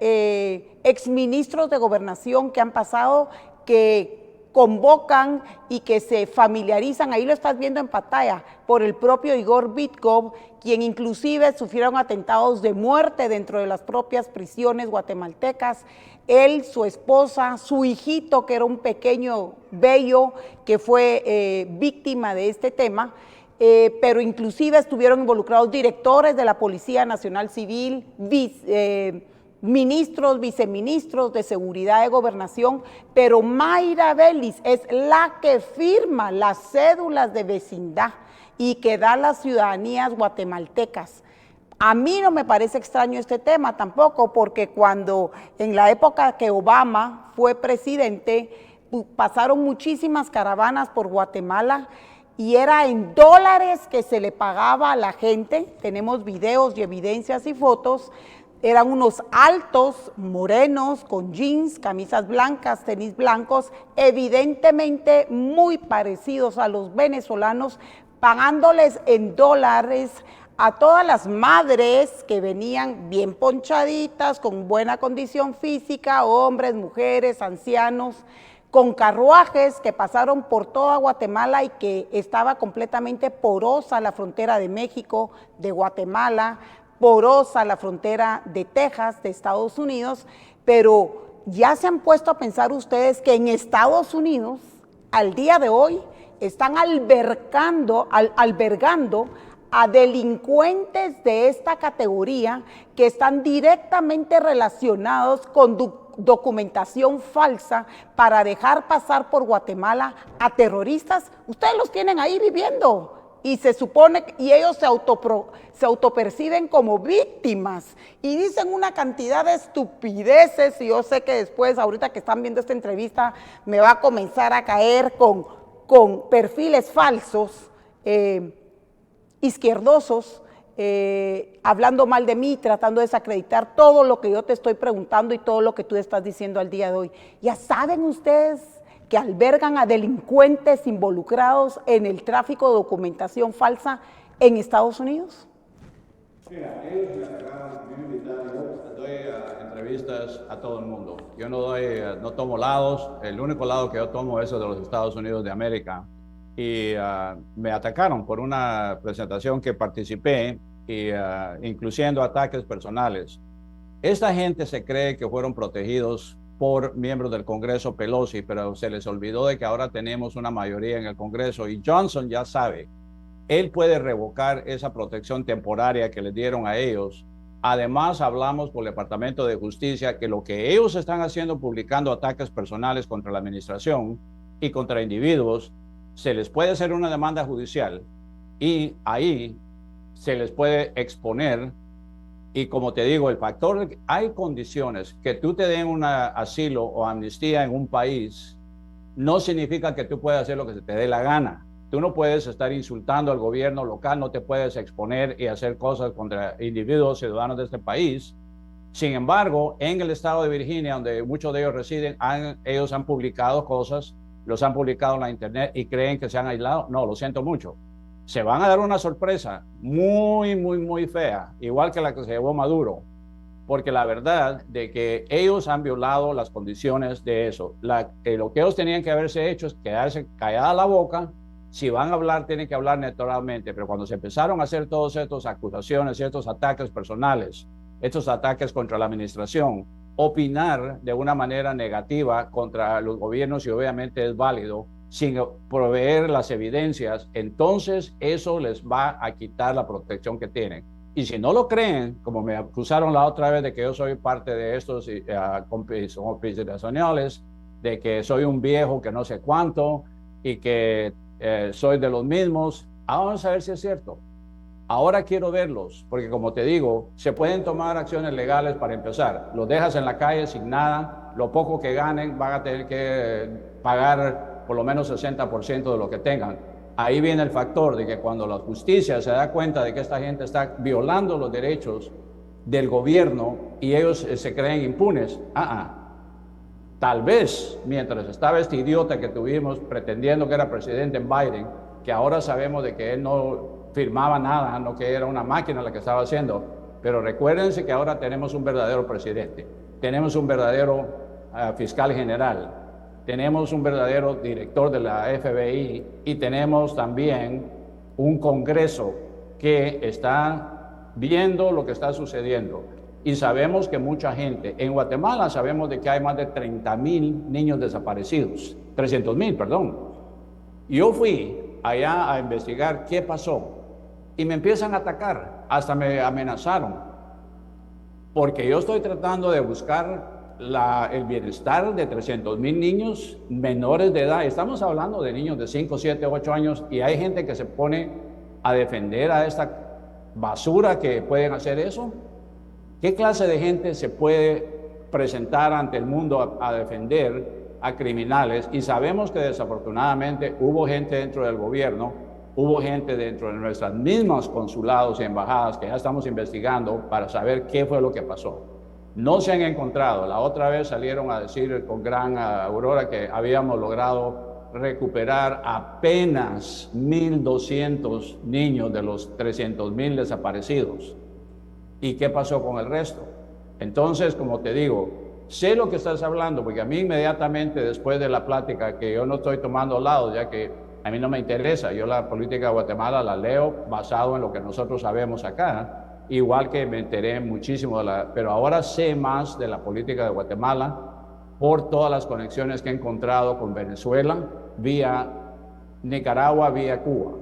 A: exministros de gobernación que han pasado, que convocan y que se familiarizan, ahí lo estás viendo en pantalla, por el propio Igor Bitkov, quien inclusive sufrieron atentados de muerte dentro de las propias prisiones guatemaltecas, él, su esposa, su hijito, que era un pequeño bello, que fue víctima de este tema, pero inclusive estuvieron involucrados directores de la Policía Nacional Civil, ministros, viceministros de Seguridad de Gobernación, pero Mayra Vélez es la que firma las cédulas de vecindad y que da las ciudadanías guatemaltecas. A mí no me parece extraño este tema tampoco, porque cuando en la época que Obama fue presidente, pasaron muchísimas caravanas por Guatemala y era en dólares que se le pagaba a la gente. Tenemos videos y evidencias y fotos. Eran unos altos, morenos, con jeans, camisas blancas, tenis blancos, evidentemente muy parecidos a los venezolanos, pagándoles en dólares a todas las madres que venían bien ponchaditas, con buena condición física, hombres, mujeres, ancianos, con carruajes que pasaron por toda Guatemala y que estaba completamente porosa la frontera de México, de Guatemala, porosa la frontera de Texas, de Estados Unidos, pero ya se han puesto a pensar ustedes que en Estados Unidos, al día de hoy, están albergando a delincuentes de esta categoría que están directamente relacionados con documentación falsa para dejar pasar por Guatemala a terroristas. Ustedes los tienen ahí viviendo y se supone, y ellos se autoperciben como víctimas y dicen una cantidad de estupideces, y yo sé que después, ahorita que están viendo esta entrevista, me va a comenzar a caer con perfiles falsos, izquierdosos, hablando mal de mí, tratando de desacreditar todo lo que yo te estoy preguntando y todo lo que tú estás diciendo al día de hoy. Ya saben ustedes que albergan a delincuentes involucrados en el tráfico de documentación falsa en Estados Unidos.
B: Mira, ellos me agarraron, me invitaron, yo doy entrevistas a todo el mundo. Yo no tomo lados. El único lado que yo tomo es el de los Estados Unidos de América. Y me atacaron por una presentación que participé, incluyendo ataques personales. Esta gente se cree que fueron protegidos por miembros del Congreso Pelosi, pero se les olvidó de que ahora tenemos una mayoría en el Congreso y Johnson ya sabe, él puede revocar esa protección temporaria que les dieron a ellos. Además, hablamos por el Departamento de Justicia que lo que ellos están haciendo, publicando ataques personales contra la administración y contra individuos, se les puede hacer una demanda judicial y ahí se les puede exponer. Y como te digo, el factor, hay condiciones que tú te den un asilo o amnistía en un país, no significa que tú puedas hacer lo que se te dé la gana. Tú no puedes estar insultando al gobierno local, no te puedes exponer y hacer cosas contra individuos, ciudadanos de este país. Sin embargo, en el estado de Virginia, donde muchos de ellos residen, ellos han publicado cosas, los han publicado en la internet y creen que se han aislado. No, lo siento mucho. Se van a dar una sorpresa muy fea, igual que la que se llevó Maduro, porque la verdad de que ellos han violado las condiciones de eso. Lo que ellos tenían que haberse hecho es quedarse callada la boca. Si van a hablar, tienen que hablar naturalmente, pero cuando se empezaron a hacer todas estas acusaciones, estos ataques personales, estos ataques contra la administración, opinar de una manera negativa contra los gobiernos, y obviamente es válido, sin proveer las evidencias, entonces eso les va a quitar la protección que tienen. Y si no lo creen, como me acusaron la otra vez de que yo soy parte de estos conspiracionales, de que soy un viejo que no sé cuánto y que soy de los mismos, vamos a ver si es cierto. Ahora quiero verlos, porque como te digo, se pueden tomar acciones legales para empezar. Los dejas en la calle sin nada, lo poco que ganen van a tener que pagar por lo menos 60% de lo que tengan. Ahí viene el factor de que cuando la justicia se da cuenta de que esta gente está violando los derechos del gobierno y ellos se creen impunes, tal vez mientras estaba este idiota que tuvimos pretendiendo que era presidente Biden, que ahora sabemos de que él no firmaba nada, no, que era una máquina la que estaba haciendo, pero recuérdense que ahora tenemos un verdadero presidente, tenemos un verdadero fiscal general, tenemos un verdadero director de la FBI y tenemos también un Congreso que está viendo lo que está sucediendo. Y sabemos que mucha gente, en Guatemala sabemos de que hay más de 30,000 niños desaparecidos, 300,000, perdón. Yo fui allá a investigar qué pasó y me empiezan a atacar, hasta me amenazaron, porque yo estoy tratando de buscar el bienestar de 300,000 niños menores de edad. Estamos hablando de niños de 5, 7, 8 años y hay gente que se pone a defender a esta basura que pueden hacer eso. ¿Qué clase de gente se puede presentar ante el mundo a defender a criminales? Y sabemos que desafortunadamente hubo gente dentro del gobierno, hubo gente dentro de nuestras mismas consulados y embajadas que ya estamos investigando para saber qué fue lo que pasó. No se han encontrado. La otra vez salieron a decir con gran aurora que habíamos logrado recuperar apenas 1,200 niños de los 300,000 desaparecidos. ¿Y qué pasó con el resto? Entonces, como te digo, sé lo que estás hablando, porque a mí inmediatamente después de la plática, que yo no estoy tomando lados, ya que a mí no me interesa, yo la política de Guatemala la leo basado en lo que nosotros sabemos acá, igual que me enteré muchísimo pero ahora sé más de la política de Guatemala por todas las conexiones que he encontrado con Venezuela, vía Nicaragua, vía Cuba.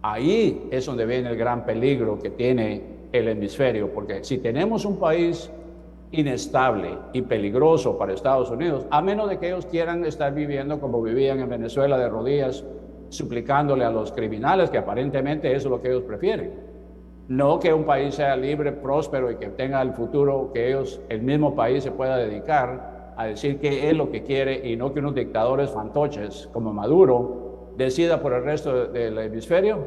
B: Ahí es donde viene el gran peligro que tiene el hemisferio, porque si tenemos un país inestable y peligroso para Estados Unidos, a menos de que ellos quieran estar viviendo como vivían en Venezuela, de rodillas, suplicándole a los criminales, que aparentemente eso es lo que ellos prefieren. No que un país sea libre, próspero y que tenga el futuro, que ellos, el mismo país, se pueda dedicar a decir qué es lo que quiere y no que unos dictadores fantoches como Maduro decida por el resto del hemisferio.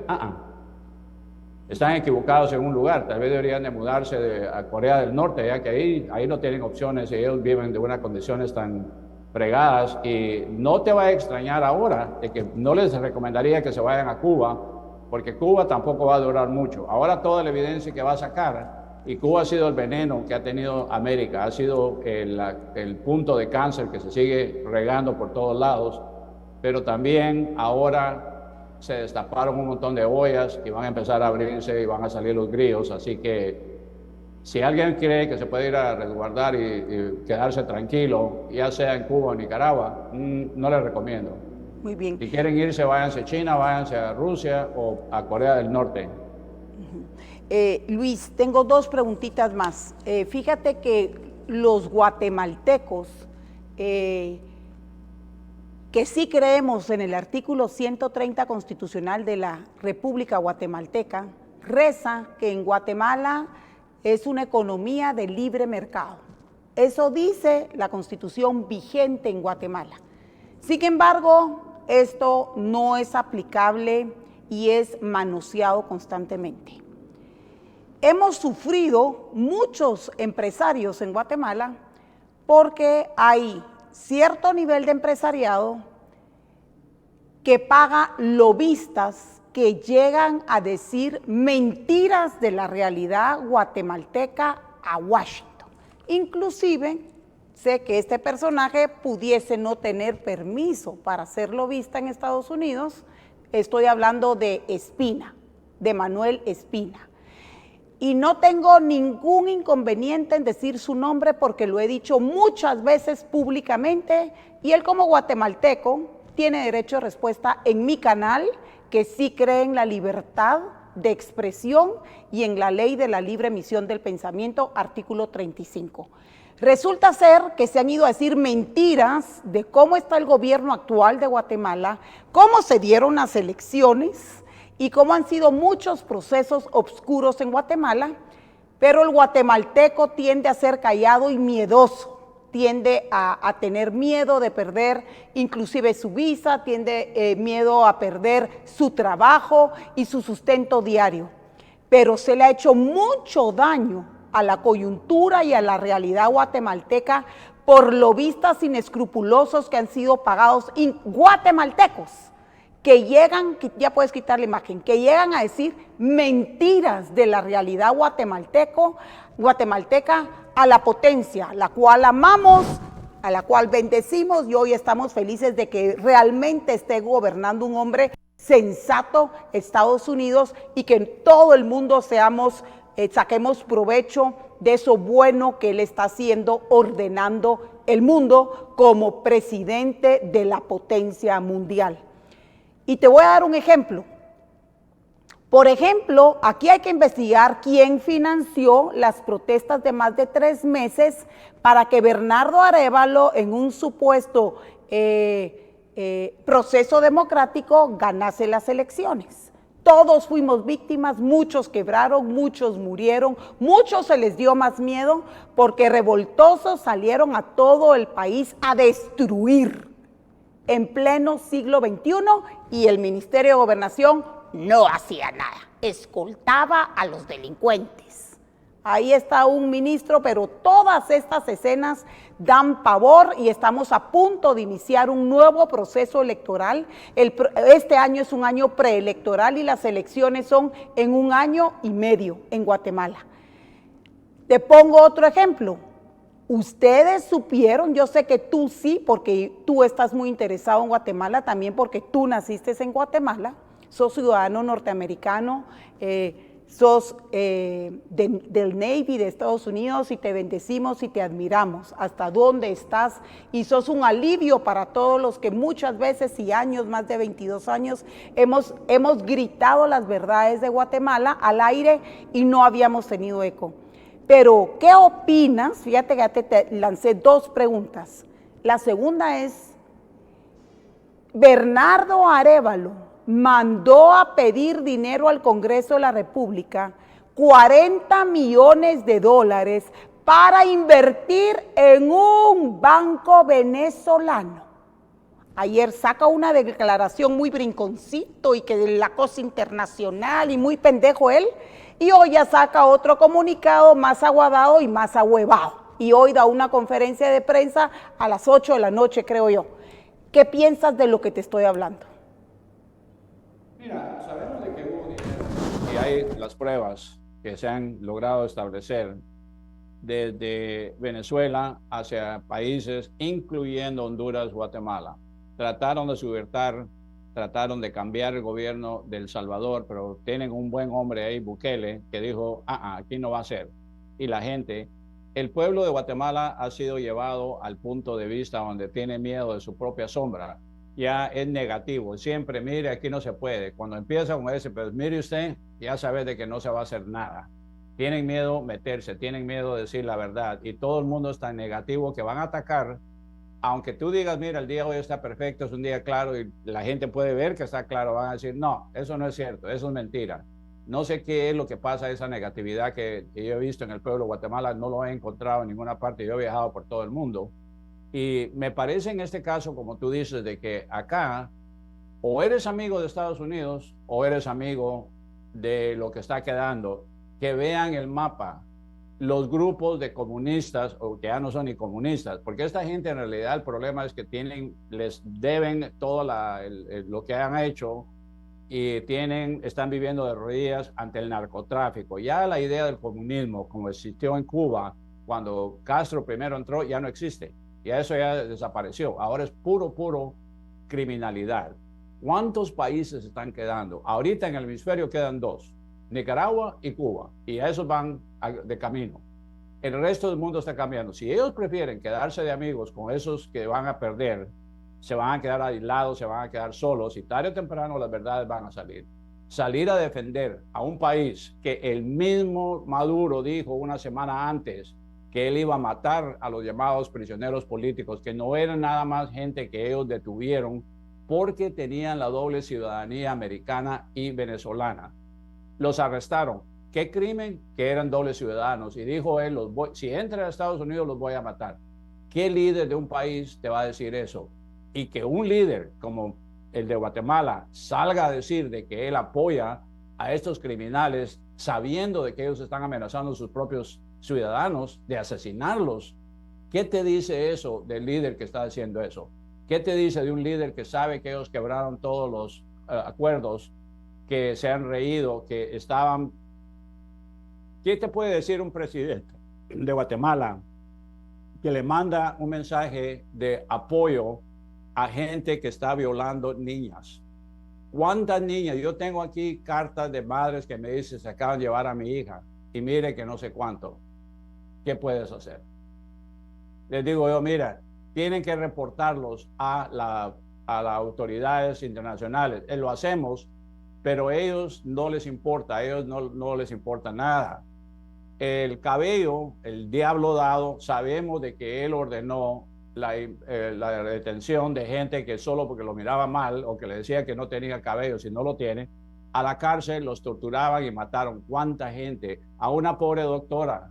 B: Están equivocados en un lugar, tal vez deberían de mudarse a Corea del Norte, ya que ahí no tienen opciones y ellos viven de unas condiciones tan fregadas. Y no te va a extrañar ahora de que no les recomendaría que se vayan a Cuba, porque Cuba tampoco va a durar mucho. Ahora toda la evidencia que va a sacar Y Cuba ha sido el veneno que ha tenido América, ha sido el punto de cáncer que se sigue regando por todos lados, pero también ahora se destaparon un montón de ollas y van a empezar a abrirse y van a salir los grillos, así que si alguien cree que se puede ir a resguardar y quedarse tranquilo, ya sea en Cuba o Nicaragua, no les recomiendo.
A: Muy bien.
B: Si quieren irse, váyanse a China, váyanse a Rusia o a Corea del Norte.
A: Luis, tengo dos preguntitas más. Fíjate que los guatemaltecos, que sí creemos en el artículo 130 constitucional de la República Guatemalteca, reza que en Guatemala es una economía de libre mercado. Eso dice la Constitución vigente en Guatemala. Sin embargo, esto no es aplicable y es manoseado constantemente. Hemos sufrido muchos empresarios en Guatemala porque hay cierto nivel de empresariado que paga lobistas que llegan a decir mentiras de la realidad guatemalteca a Washington. Inclusive, sé que este personaje pudiese no tener permiso para ser lobista en Estados Unidos. Estoy hablando de Espina, de Manuel Espina. Y no tengo ningún inconveniente en decir su nombre porque lo he dicho muchas veces públicamente y él como guatemalteco tiene derecho de respuesta en mi canal, que sí cree en la libertad de expresión y en la ley de la libre emisión del pensamiento, artículo 35. Resulta ser que se han ido a decir mentiras de cómo está el gobierno actual de Guatemala, cómo se dieron las elecciones y cómo han sido muchos procesos oscuros en Guatemala, pero el guatemalteco tiende a ser callado y miedoso, tiende a tener miedo de perder inclusive su visa, tiende miedo a perder su trabajo y su sustento diario. Pero se le ha hecho mucho daño a la coyuntura y a la realidad guatemalteca por lobistas inescrupulosos que han sido pagados guatemaltecos, que llegan, ya puedes quitar la imagen, que llegan a decir mentiras de la realidad guatemalteca a la potencia, la cual amamos, a la cual bendecimos y hoy estamos felices de que realmente esté gobernando un hombre sensato, Estados Unidos, y que en todo el mundo saquemos provecho de eso bueno que él está haciendo, ordenando el mundo como presidente de la potencia mundial. Y te voy a dar un ejemplo. Por ejemplo, aquí hay que investigar quién financió las protestas de más de 3 meses para que Bernardo Arévalo, en un supuesto proceso democrático, ganase las elecciones. Todos fuimos víctimas, muchos quebraron, muchos murieron, muchos se les dio más miedo porque revoltosos salieron a todo el país a destruir en pleno siglo XXI y el Ministerio de Gobernación no hacía nada, escoltaba a los delincuentes. Ahí está un ministro, pero todas estas escenas dan pavor y estamos a punto de iniciar un nuevo proceso electoral. Este año es un año preelectoral y las elecciones son en 1 año y medio en Guatemala. Te pongo otro ejemplo. Ustedes supieron, yo sé que tú sí, porque tú estás muy interesado en Guatemala, también porque tú naciste en Guatemala, sos ciudadano norteamericano, sos del Navy de Estados Unidos y te bendecimos y te admiramos hasta dónde estás y sos un alivio para todos los que muchas veces y años, más de 22 años, hemos gritado las verdades de Guatemala al aire y no habíamos tenido eco. Pero, ¿qué opinas? Fíjate que ya te lancé 2 preguntas. La segunda es, Bernardo Arévalo mandó a pedir dinero al Congreso de la República, $40 millones para invertir en un banco venezolano. Ayer saca una declaración muy brinconcito y que de la cosa internacional y muy pendejo él, y hoy ya saca otro comunicado más aguadado y más ahuevado. Y hoy da una conferencia de prensa a las 8 de la noche, creo yo. ¿Qué piensas de lo que te estoy hablando?
B: Mira, sabemos de que hubo dinero y hay las pruebas. que se han logrado establecer desde Venezuela hacia países, incluyendo Honduras, Guatemala. Trataron de subvertir, trataron de cambiar el gobierno de El Salvador, pero tienen un buen hombre ahí, Bukele, que dijo, aquí no va a ser. Y la gente, el pueblo de Guatemala ha sido llevado al punto de vista donde tiene miedo de su propia sombra. Ya es negativo, siempre, mire, aquí no se puede. Cuando empieza con ese, pues mire usted, ya sabe de que no se va a hacer nada. Tienen miedo meterse, tienen miedo de decir la verdad, y todo el mundo está negativo que van a atacar, aunque tú digas, mira, el día hoy está perfecto, es un día claro, y la gente puede ver que está claro, van a decir, no, eso no es cierto, eso es mentira. No sé qué es lo que pasa, esa negatividad que yo he visto en el pueblo de Guatemala, no lo he encontrado en ninguna parte, yo he viajado por todo el mundo, y me parece en este caso, como tú dices, de que acá o eres amigo de Estados Unidos o eres amigo de lo que está quedando. Que vean el mapa, los grupos de comunistas o que ya no son ni comunistas, porque esta gente en realidad el problema es que les deben todo lo que han hecho y están viviendo de rodillas ante el narcotráfico. Ya la idea del comunismo, como existió en Cuba, cuando Castro primero entró, ya no existe. Ya eso ya desapareció. Ahora es puro criminalidad. ¿Cuántos países están quedando? Ahorita en el hemisferio quedan 2. Nicaragua y Cuba, y a esos van de camino. El resto del mundo está cambiando. Si ellos prefieren quedarse de amigos con esos que van a perder, se van a quedar aislados, se van a quedar solos, y tarde o temprano las verdades van a salir. Salir a defender a un país que el mismo Maduro dijo una semana antes que él iba a matar a los llamados prisioneros políticos, que no eran nada más gente que ellos detuvieron porque tenían la doble ciudadanía americana y venezolana. Los arrestaron. ¿Qué crimen? Que eran dobles ciudadanos. Y dijo él, si entran a Estados Unidos los voy a matar. ¿Qué líder de un país te va a decir eso? Y que un líder como el de Guatemala salga a decir de que él apoya a estos criminales sabiendo de que ellos están amenazando a sus propios ciudadanos de asesinarlos. ¿Qué te dice eso del líder que está haciendo eso? ¿Qué te dice de un líder que sabe que ellos quebraron todos los acuerdos, que se han reído, que estaban... ¿Qué te puede decir un presidente de Guatemala que le manda un mensaje de apoyo a gente que está violando niñas? ¿Cuántas niñas? Yo tengo aquí cartas de madres que me dicen se acaban de llevar a mi hija y mire que no sé cuánto. ¿Qué puedes hacer? Les digo yo, mira, tienen que reportarlos a las autoridades internacionales. Lo hacemos, pero a ellos no les importa, a ellos no les importa nada. El Cabello, el diablo dado, sabemos de que él ordenó la detención de gente que solo porque lo miraba mal o que le decía que no tenía cabello, si no lo tiene, a la cárcel, los torturaban y mataron. ¿Cuánta gente? A una pobre doctora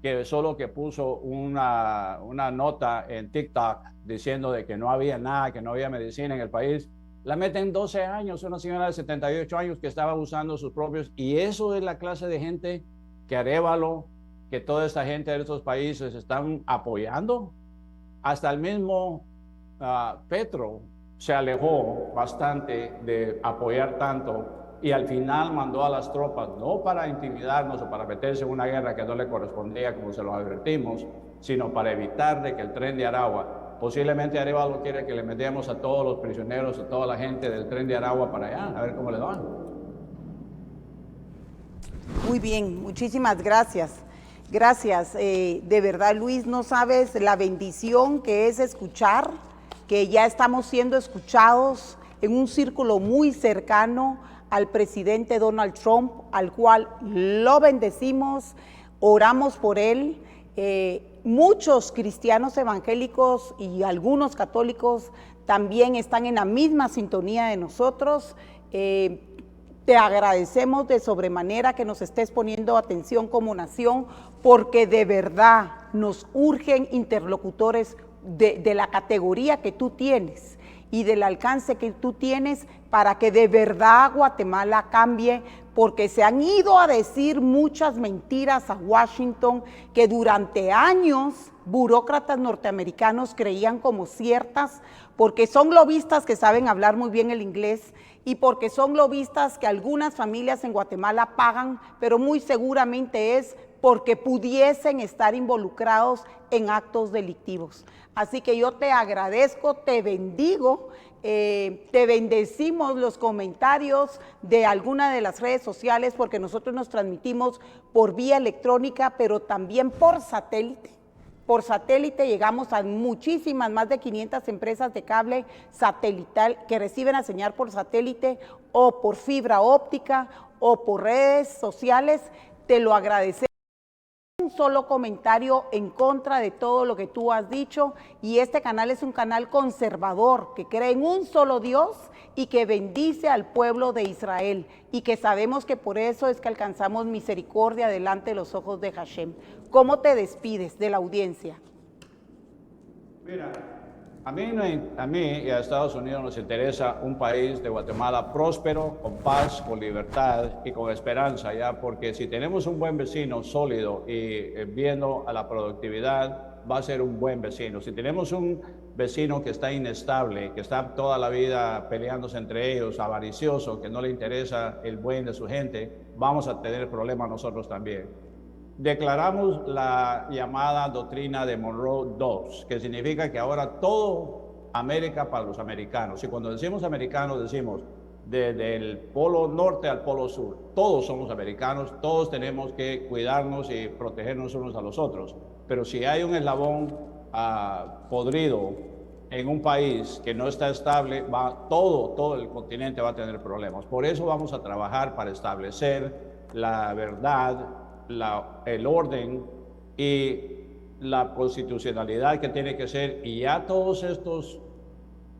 B: que solo que puso una nota en TikTok diciendo de que no había nada, que no había medicina en el país, la meten 12 años, una señora de 78 años que estaba usando sus propios, y eso es la clase de gente que Arévalo, que toda esta gente de estos países están apoyando. Hasta el mismo Petro se alejó bastante de apoyar tanto y al final mandó a las tropas, no para intimidarnos o para meterse en una guerra que no le correspondía, como se lo advertimos, sino para evitar de que el tren de Aragua, posiblemente Arévalo quiere que le metamos a todos los prisioneros, a toda la gente del tren de Aragua para allá, a ver cómo le va.
A: Muy bien, muchísimas gracias. Gracias. De verdad, Luis, no sabes la bendición que es escuchar, que ya estamos siendo escuchados en un círculo muy cercano al presidente Donald Trump, al cual lo bendecimos, oramos por él. Muchos cristianos evangélicos y algunos católicos también están en la misma sintonía de nosotros. Te agradecemos de sobremanera que nos estés poniendo atención como nación, porque de verdad nos urgen interlocutores de la categoría que tú tienes y del alcance que tú tienes para que de verdad Guatemala cambie, porque se han ido a decir muchas mentiras a Washington que durante años burócratas norteamericanos creían como ciertas, porque son lobistas que saben hablar muy bien el inglés y porque son lobistas que algunas familias en Guatemala pagan, pero muy seguramente es porque pudiesen estar involucrados en actos delictivos. Así que yo te agradezco, te bendigo, te bendecimos los comentarios de alguna de las redes sociales porque nosotros nos transmitimos por vía electrónica, pero también por satélite. Por satélite llegamos a muchísimas, más de 500 empresas de cable satelital que reciben la señal por satélite o por fibra óptica o por redes sociales. Te lo agradecemos. Un solo comentario en contra de todo lo que tú has dicho, y este canal es un canal conservador que cree en un solo Dios y que bendice al pueblo de Israel, y que sabemos que por eso es que alcanzamos misericordia delante de los ojos de Hashem. ¿Cómo te despides de la audiencia?
B: Mira, a mí y a Estados Unidos nos interesa un país de Guatemala próspero, con paz, con libertad y con esperanza, ya, porque si tenemos un buen vecino sólido y viendo a la productividad, va a ser un buen vecino. Si tenemos un vecino que está inestable, que está toda la vida peleándose entre ellos, avaricioso, que no le interesa el buen de su gente, vamos a tener problemas nosotros también. Declaramos la llamada doctrina de Monroe II, que significa que ahora todo América para los americanos. Y cuando decimos americanos, decimos desde el polo norte al polo sur. Todos somos americanos, todos tenemos que cuidarnos y protegernos unos a los otros. Pero si hay un eslabón podrido en un país que no está estable, todo el continente va a tener problemas. Por eso vamos a trabajar para establecer la verdad, el orden y la constitucionalidad que tiene que ser, y ya todos estos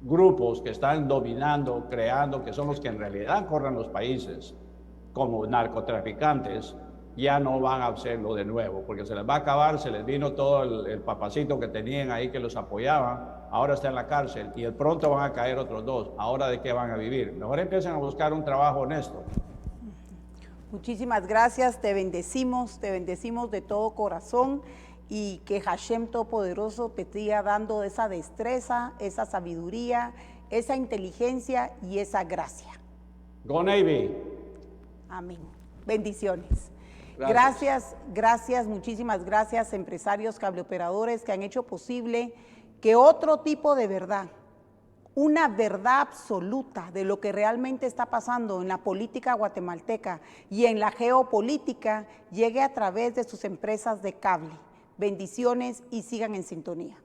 B: grupos que están dominando, creando, que son los que en realidad corren los países, como narcotraficantes, ya no van a hacerlo de nuevo, porque se les va a acabar, se les vino todo el papacito que tenían ahí que los apoyaba, ahora está en la cárcel y pronto van a caer otros dos. Ahora, ¿de qué van a vivir? Mejor empiecen a buscar un trabajo honesto.
A: Muchísimas gracias, te bendecimos de todo corazón, y que Hashem Todopoderoso te siga dando esa destreza, esa sabiduría, esa inteligencia y esa gracia.
B: Go Navy.
A: Amén. Bendiciones. Gracias, muchísimas gracias, empresarios cableoperadores que han hecho posible que otro tipo de verdad, una verdad absoluta de lo que realmente está pasando en la política guatemalteca y en la geopolítica llegue a través de sus empresas de cable. Bendiciones y sigan en sintonía.